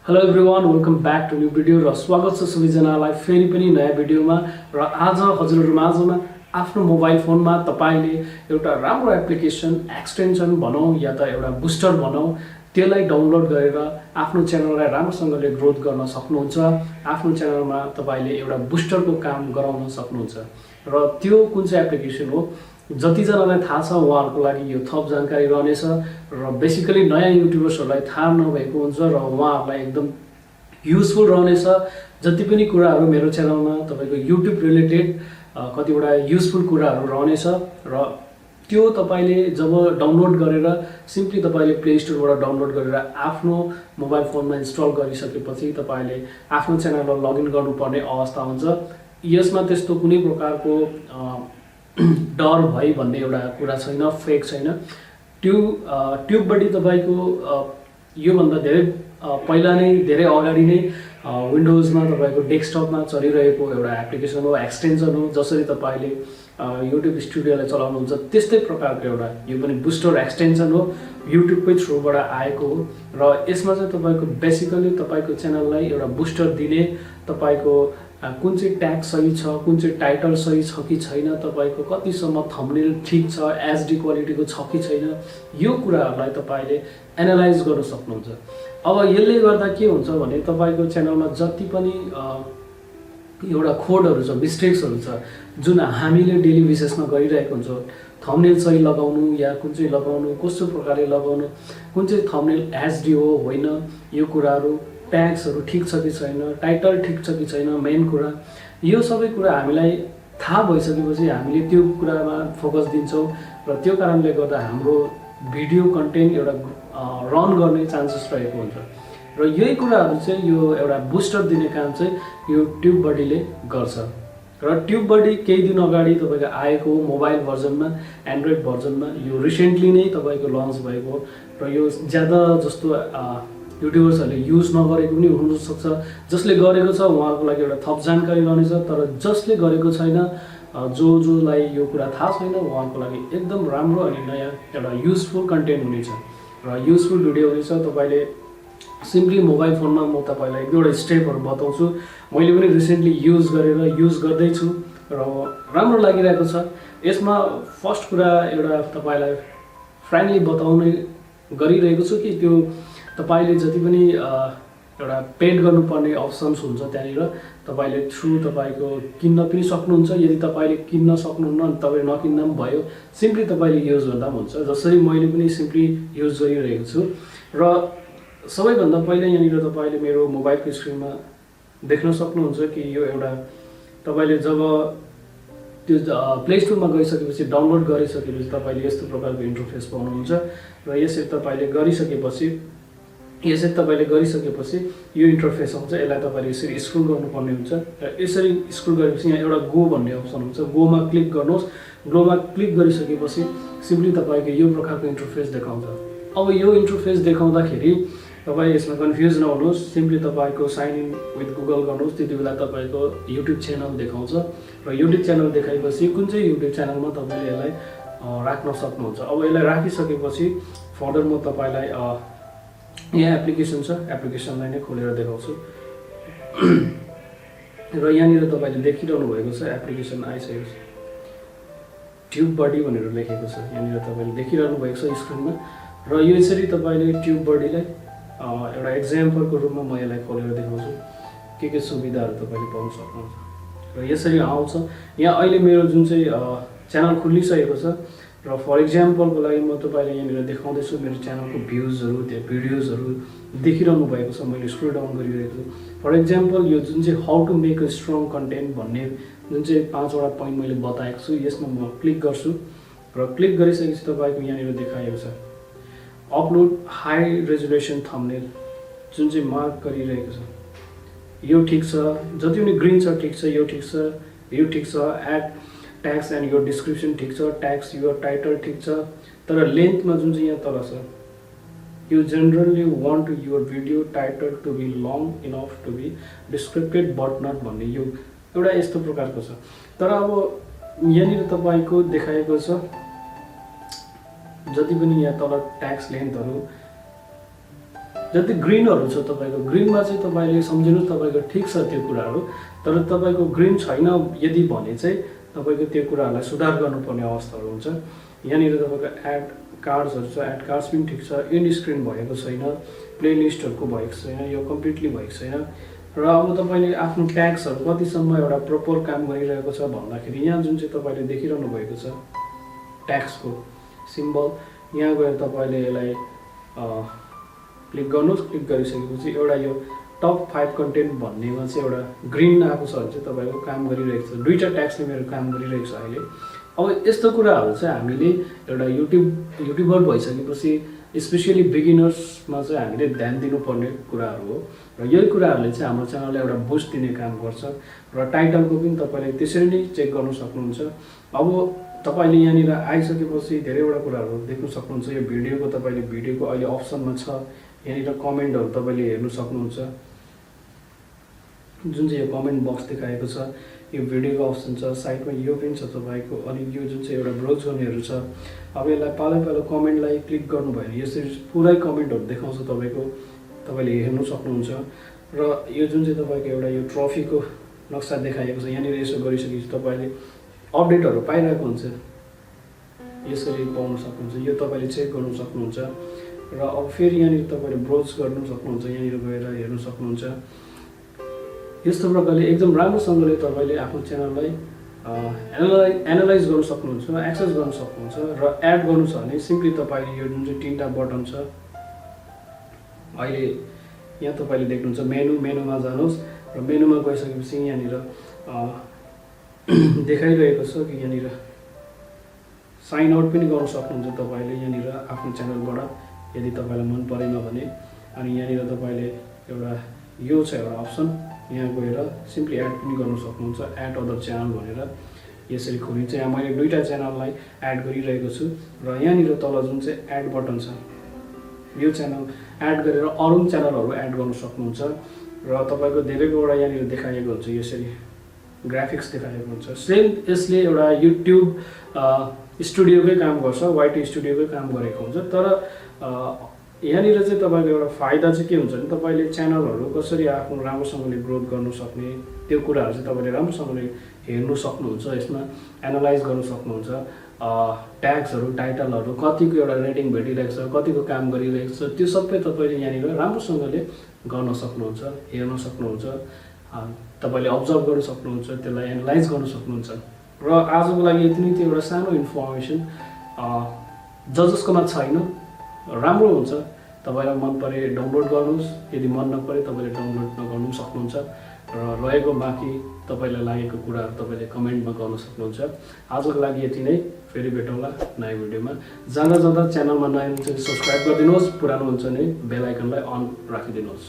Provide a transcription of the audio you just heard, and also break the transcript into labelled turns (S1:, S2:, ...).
S1: Hello everyone, welcome back to new video र स्वागत छ सबैजनालाई फेरि पनि नयाँ भिडियोमा। र आज हजुरहरु माझमा आफ्नो मोबाइल फोनमा तपाईले एउटा राम्रो एप्लिकेसन एक्सटेन्सन भनौं या त एउटा बुस्टर भनौं, त्यसलाई डाउनलोड गरेर आफ्नो च्यानललाई राम्रोसँगले ग्रोथ गर्न सक्नुहुन्छ। आफ्नो च्यानलमा तपाईले एउटा बुस्टरको काम गराउन सक्नुहुन्छ। र त्यो कुन चाहिँ एप्लिकेसन हो, जतिजनालाई थाहा छ उहाँहरुको लागि यो थप जानकारी रहनेछ। र बेसिकली नयाँ युट्युबर्सहरुलाई थाहा नभएको हुन्छ र उहाँहरुलाई एकदम युजफुल रहनेछ। जति पनि कुराहरु मेरो च्यानलमा तपाईको युट्युब रिलेटेड कतिवटा युजफुल कुराहरु रहनेछ। र त्यो तपाईले जब डाउनलोड गरेर सिम्पली तपाईले प्ले स्टोरबाट डाउनलोड गरेर आफ्नो मोबाइल फोनमा इन्स्टल गरिसकेपछि तपाईले आफ्नो च्यानलमा लगइन गर्नुपर्ने अवस्था हुन्छ। यसमा त्यस्तो कुनै प्रकारको डर भई भन्ने एउटा कुरा छैन, फेक छैन। ट्युबबडी तपाईको यो भन्दा धेरै पहिला नै धेरै अगाडि नै विन्डोजमा तपाईको डेस्कटपमा चलिरहेको एउटा एप्लिकेसन हो, एक्सटेन्सन हो। जसरी तपाईले युट्युब स्टुडियोलाई चलाउनुहुन्छ त्यस्तै प्रकारको एउटा यो पनि बुस्टर एक्सटेन्सन हो, युट्युबकै थ्रुबाट आएको हो। र यसमा चाहिँ तपाईको बेसिकली तपाईको च्यानललाई एउटा बुस्टर दिने, तपाईको कुन चाहिँ ट्याग सही छ, कुन चाहिँ टाइटल सही छ कि छैन, तपाईको कतिसम्म थम्बनेल ठीक छ, एचडी क्वालिटीको छ कि छैन, यो कुराहरुलाई तपाईले एनालाइज गर्न सक्नुहुन्छ। अब यसले गर्दा के हुन्छ भने तपाईको च्यानलमा जति पनि एउटा खोडहरु छ, मिस्टेक्सहरु छ, जुन हामीले डेली बेसिसमा गरिरहेको हुन्छ, थम्बनेल सही लगाउनु या कुन चाहिँ लगाउनु, कस्तो प्रकारले लगाउनु, कुन चाहिँ थम्बनेल एचडी हो होइन, यो कुराहरु, ट्याग्सहरु ठीक छ कि छैन, टाइटल ठीक छ कि छैन, मेन कुरा यो सबै कुरा हामीलाई थाहा भइसकेपछि हामीले त्यो कुरामा फोकस दिन्छौं। र त्यो कारणले गर्दा हाम्रो भिडियो कन्टेन्ट एउटा रन गर्ने चान्सेस रहेको हुन्छ। र यही कुराहरु चाहिँ यो एउटा बुस्टर दिने काम चाहिँ यो ट्युबबडीले गर्छ। र ट्युबबडी केही दिन अगाडि तपाईको आएको मोबाइल भर्जनमा, एन्ड्रोइड भर्जनमा, यो रिसेन्टली नै तपाईको लन्च भएको। र यो ज्यादा जस्तो युट्युबर्सहरुले युज नगरेको पनि हुन सक्छ। जसले गरेको छ उहाँहरुको लागि एउटा थप जानकारी रहनेछ। तर जसले गरेको छैन, जोलाई यो कुरा थाहा छैन, उहाँहरुको लागि एकदम राम्रो अनि नयाँ एउटा युजफुल कन्टेन्ट हुनेछ र युजफुल भिडियो हुनेछ। तपाईले सिम्पली मोबाइल फोनमा म तपाईलाई एक दुईवटा स्टेपहरु बताउँछु। मैले पनि रिसेन्टली युज गर्दै छु र राम्रो लागिरहेको छ। यसमा फर्स्ट कुरा एउटा तपाईलाई फ्र्याङ्कली बताउने गरिरहेको छु कि त्यो तपाईले जति पनि एउटा पेड गर्नुपर्ने अप्सन्स हुन्छ त्यहाँनिर तपाईले थ्रु तपाईको किन्न पनि सक्नुहुन्छ। यदि तपाईले किन्न सक्नुहुन्न अनि तपाईले नकिन्दा पनि भयो, सिम्पली तपाईले युज गर्दा पनि हुन्छ। जसरी मैले पनि सिम्पली युज गरिरहेको छु। र सबैभन्दा पहिला यहाँनिर तपाईले मेरो मोबाइलको स्क्रिनमा देख्न सक्नुहुन्छ कि यो एउटा तपाईले जब त्यो प्ले स्टोरमा गइसकेपछि डाउनलोड गरिसकेपछि तपाईले यस्तो प्रकारको इन्टरफेस पाउनुहुन्छ। र यसरी तपाईले गरिसकेपछि यो इन्टरफेस आउँछ। यसलाई तपाईले यसरी स्क्रोल गर्नुपर्ने हुन्छ। र यसरी स्क्रोल गरेपछि यहाँ एउटा गो भन्ने अप्सन हुन्छ, गोमा क्लिक गर्नुहोस्। गोमा क्लिक गरिसकेपछि सिम्पली तपाईको यो प्रकारको इन्टरफेस देखाउँछ। अब यो इन्टरफेस देखाउँदाखेरि तपाई यसमा कन्फ्युज नहुनुहोस्, सिम्पली तपाईको साइन इन विथ गुगल गर्नुहोस्। त्यतिबेला तपाईको युट्युब च्यानल देखाउँछ। र युट्युब च्यानल देखाएपछि कुन चाहिँ युट्युब च्यानलमा तपाईले यसलाई राख्न सक्नुहुन्छ। अब यसलाई राखिसकेपछि फर्दर म तपाईलाई यहाँ एप्लिकेसन छ, एप्लिकेसनलाई नै खोलेर देखाउँछु। र यहाँनिर तपाईले देखिरहनु भएको छ एप्लिकेसन आइसकेको छ, ट्युबबडी भनेर लेखेको छ। यहाँनिर तपाईले देखिरहनु भएको छ स्क्रिनमा। र यो यसरी तपाईले ट्युबबडीलाई एउटा एक्जाम्पलको रूपमा म यसलाई खोलेर देखाउँछु के सुविधाहरु तपाईले पाउन सक्नुहुन्छ। र यसरी आउँछ। यहाँ अहिले मेरो जुन चाहिँ च्यानल खुलिसकेको छ। र फर एक्जाम्पलको लागि म तपाईलाई यहाँनिर देखाउँदैछु मेरो च्यानलको भ्युजहरु, त्यो भिडियोजहरु देखिरहनु भएको छ। मैले स्क्रोल डाउन गरिरहेको छु। फर एक्जाम्पल यो जुन चाहिँ how to make a strong content भन्ने जुन चाहिँ 5 वटा पोइन्ट मैले बताएको छु, यसमा म क्लिक गर्छु। र क्लिक गरिसकेपछि तपाईको यहाँनिर देखाएको छ अपलोड हाई रेजोल्युसन थम्बनेल, जुन चाहिँ मार्क गरिरहेको छ यो ठीक छ। जति पनि ग्रीन छ ठीक छ, यो ठीक छ, यो ठीक छ। Add tags and your description ठीक छ, ट्याग्स योर टाइटल ठीक छ। तर लेन्थमा जुन चाहिँ यहाँ तल छ, you generally want your video title to be long enough to be descripted but not भन्ने यो एउटा यस्तो प्रकारको छ। तर अब यहाँनिर तपाईको देखाएको छ जति पनि यहाँ तल ट्याग्स लेन्थहरु जति ग्रिनहरू छ तपाईँको ग्रिनमा चाहिँ तपाईँले सम्झिनुहोस् तपाईँको ठिक छ त्यो कुराहरू, तर तपाईँको ग्रिन छैन यदि भने चाहिँ तपाईँको त्यो कुराहरूलाई सुधार गर्नुपर्ने अवस्थाहरू हुन्छ। यहाँनिर तपाईँको एड कार्ड्सहरू छ, एड कार्ड्स पनि ठिक छ, एन्ड स्क्रिन भएको छैन, प्लेलिस्टहरूको भएको छैन, यो कम्प्लिटली भएको छैन। र अब तपाईँले आफ्नो ट्याग्सहरू कतिसम्म एउटा प्रपर काम गरिरहेको छ भन्दाखेरि यहाँ जुन चाहिँ तपाईँले देखिरहनु भएको छ ट्याग्सको सिम्बल, यहाँ गएर तपाईँले यसलाई क्लिक गर्नुहोस्। क्लिक गरिसकेपछि एउटा यो टप 5 कन्टेन्ट भन्नेमा चाहिँ एउटा ग्रिन आएको छ भने चाहिँ तपाईँको काम गरिरहेको छ। दुईवटा ट्याग्सले मेरो काम गरिरहेको छ अहिले। अब यस्तो कुराहरू चाहिँ हामीले एउटा युट्युबर भइसकेपछि स्पेसियली बिगिनर्समा चाहिँ हामीले ध्यान दिनुपर्ने कुराहरू हो र यही कुराहरूले चाहिँ हाम्रो च्यानललाई एउटा बुस्ट दिने काम गर्छ। र टाइटलको पनि तपाईँले त्यसरी नै चेक गर्न सक्नुहुन्छ। अब तपाईँले यहाँनिर आइसकेपछि धेरैवटा कुराहरू देख्न सक्नुहुन्छ। यो भिडियोको तपाईँले भिडियोको अहिले अप्सनमा छ, यहाँनिर कमेन्टहरू तपाईँले हेर्न सक्नुहुन्छ। जुन चाहिँ यो कमेन्ट बक्स देखाएको छ यो भिडियोको अप्सन छ, साइडमा यो पनि छ तपाईँको। अनि यो जुन चाहिँ एउटा ब्राउज गर्नेहरू छ, अब यसलाई पालो कमेन्टलाई क्लिक गर्नुभयो भने यसरी पुरै कमेन्टहरू देखाउँछ तपाईँको, तपाईँले हेर्न सक्नुहुन्छ। र यो जुन चाहिँ तपाईँको एउटा यो ट्रफीको नक्सा देखाएको छ, यहाँनिर यसो गरिसकेपछि तपाईँले अपडेटहरू पाइरहेको हुन्छ, यसरी पाउन सक्नुहुन्छ। यो तपाईँले चेक गर्नु सक्नुहुन्छ। र अब फेरि यहाँनिर तपाईँले ब्राउज गर्नु सक्नुहुन्छ, यहाँनिर गएर हेर्नु सक्नुहुन्छ। यस्तो प्रकारले एकदम राम्रोसँगले तपाईँले आफ्नो च्यानललाई एनालाइज गर्न सक्नुहुन्छ, एक्सेस गर्न सक्नुहुन्छ। र एड गर्नु छ भने सिम्पली तपाईँले यो जुन चाहिँ 3टा बटन छ अहिले यहाँ तपाईँले देख्नुहुन्छ मेनुमा जानुहोस् र मेनुमा गइसकेपछि यहाँनिर देखाइरहेको छ कि यहाँनिर साइन आउट पनि गर्न सक्नुहुन्छ तपाईँले यहाँनिर आफ्नो च्यानलबाट यदि तपाईँलाई मन परेन भने। अनि यहाँनिर तपाईँले एउटा यो छ एउटा अप्सन, यहाँ गएर सिम्पली एड पनि गर्न सक्नुहुन्छ, एड अदर च्यानल भनेर यसरी खोलिन्छ। यहाँ मैले 2टा च्यानललाई एड गरिरहेको छु र यहाँनिर तल जुन चाहिँ एड बटन छ यो च्यानल एड गरेर अरू च्यानलहरू एड गर्न सक्नुहुन्छ। र तपाईँको धेरैवटा यहाँनिर देखाएको हुन्छ, यसरी ग्राफिक्स देखाएको हुन्छ। सेम यसले एउटा युट्युब स्टुडियोकै काम गर्छ, वाइटी स्टुडियोकै काम गरेको हुन्छ। तर यहाँनिर चाहिँ तपाईँको एउटा फाइदा चाहिँ के हुन्छ भने तपाईँले च्यानलहरू कसरी आफ्नो राम्रोसँगले ग्रोथ गर्नु सक्ने त्यो कुराहरू चाहिँ तपाईँले राम्रोसँगले हेर्नु सक्नुहुन्छ, यसमा एनालाइज गर्नु सक्नुहुन्छ। ट्याग्सहरू टाइटलहरू कतिको एउटा रेटिङ भेटिरहेको छ, कतिको काम गरिरहेको छ, त्यो सबै तपाईँले यहाँनिर राम्रोसँगले गर्न सक्नुहुन्छ, हेर्न सक्नुहुन्छ, तपाईँले अब्जर्भ गर्न सक्नुहुन्छ, त्यसलाई एनालाइज गर्न सक्नुहुन्छ। र आजको लागि यति नै थियो एउटा सानो इन्फर्मेसन। जसकोमा छैन राम्रो हुन्छ, तपाईँलाई मन परे डाउनलोड गर्नुहोस्, यदि मन नपरे तपाईँले डाउनलोड नगर्नु सक्नुहुन्छ। र रहेको बाँकी तपाईँलाई लागेको कुराहरू तपाईँले कमेन्टमा गर्न सक्नुहुन्छ। आजको लागि यति नै, फेरि भेटौँला नयाँ भिडियोमा। जाँदा च्यानलमा नयाँ हुन्छ भने सब्सक्राइब गरिदिनुहोस्, पुरानो हुन्छ भने बेल आइकनलाई अन राखिदिनुहोस्।